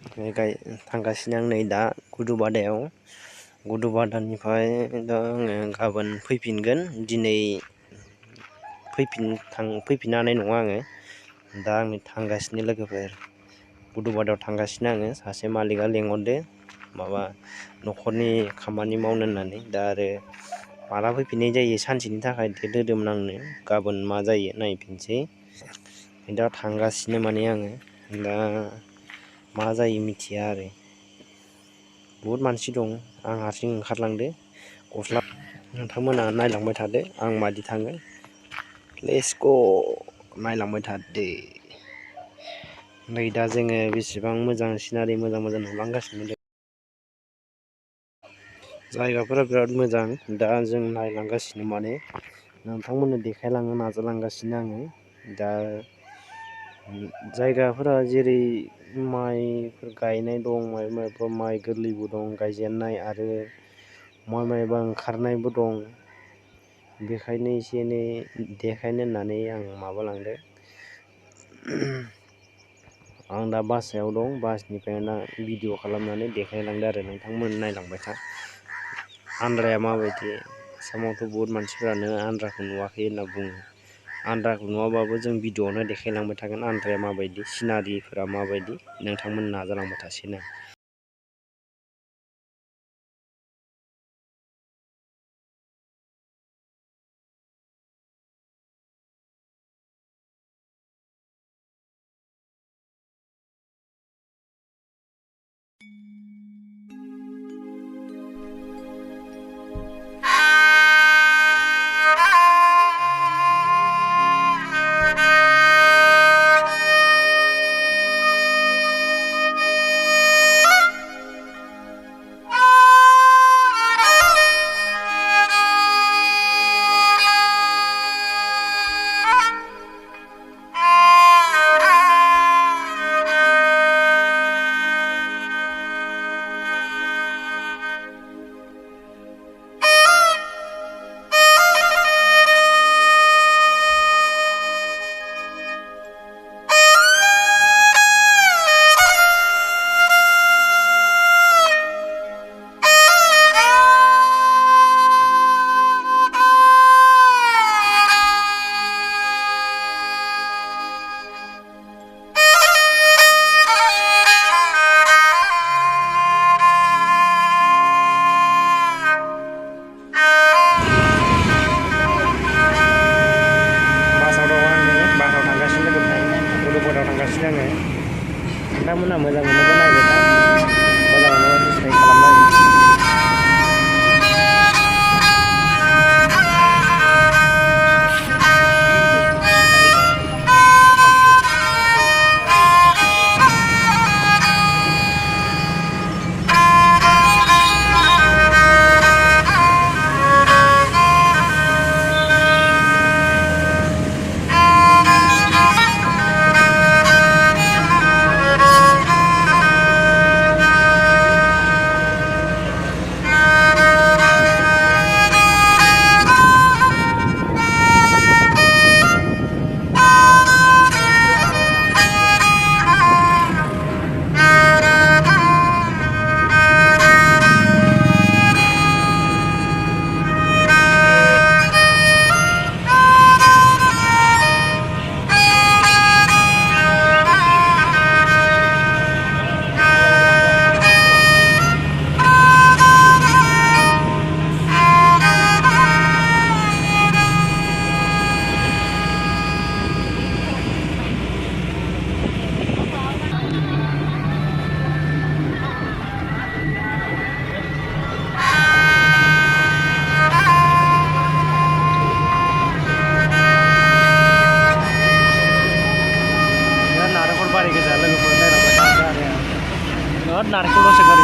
थांगासिनो आं नै दा गुदुबादायाव। गुदुबादानिफ्राय दा आङो गाबोन फैफिनगोन। दिनै फैफिननो हानाय नङा आङो। दा आं थांगासिनो लोगोफोर गुदुबादायाव थांगासिनो आङो। सासे मालिकआ लेंहरदो माबा न'खरनि खामानि मावनो होननानै। दा आरो माला फैफिननाय जायो सानसेनि थाखाय डेट होदोंमोन आंनो। गाबोन मा जायो नायफिनसै। दा थांगासिनो माने आङो। दा मा जायो मिथिया आरो। बहुद मानसि दं, आं हारसिं ओंखारलांदो। गस्ला नोंथांमोना नायलांबाय थादो आं मादि थाङो। लेट्स ग' नायलांबाय थादो। नै दा जोङो बेसेबां मोजां सिनारि मोजां नुलांगासिनो दं। जायगाफोरा बिराद मोजां। दा जों नायलांगासिनो माने नोंथांमोननो देखायलांनो नाजालांगासिनो आङो। दा जायगाफोरा जेरै माइफोर गायनाय दं, माइ गोरलैबो दं गायजेननाय आरो माइबा ओंखारनायबो दं। बेखायनो एसे एनै देखायनो होननानै आं माबालांदो। आं दा बासआव दं, बासनिफ्राय दा भिडिअ खालामनानै देखायलांदो आरो नोंथांमोन नायलांबाय था। आन्ध्राया माबायदि? आसामावथ' बहुद मानसिफोरानो आन्ध्राखौ नुवाखै होनना बुङो। आन्ध्राखौ नुवाबाबो जों भिडिअ'आवनो देखायलांबाय थागोन आन्ध्राया माबायदि, सिनारिफोरा माबायदि नोंथांमोन नाजालांबाय थासिनो। नोंथांमोना मोजां मोनोबा नायबाय था, मोजां मोनोबा डिसलाइक खालामना हो। नारेंखल लसो गारि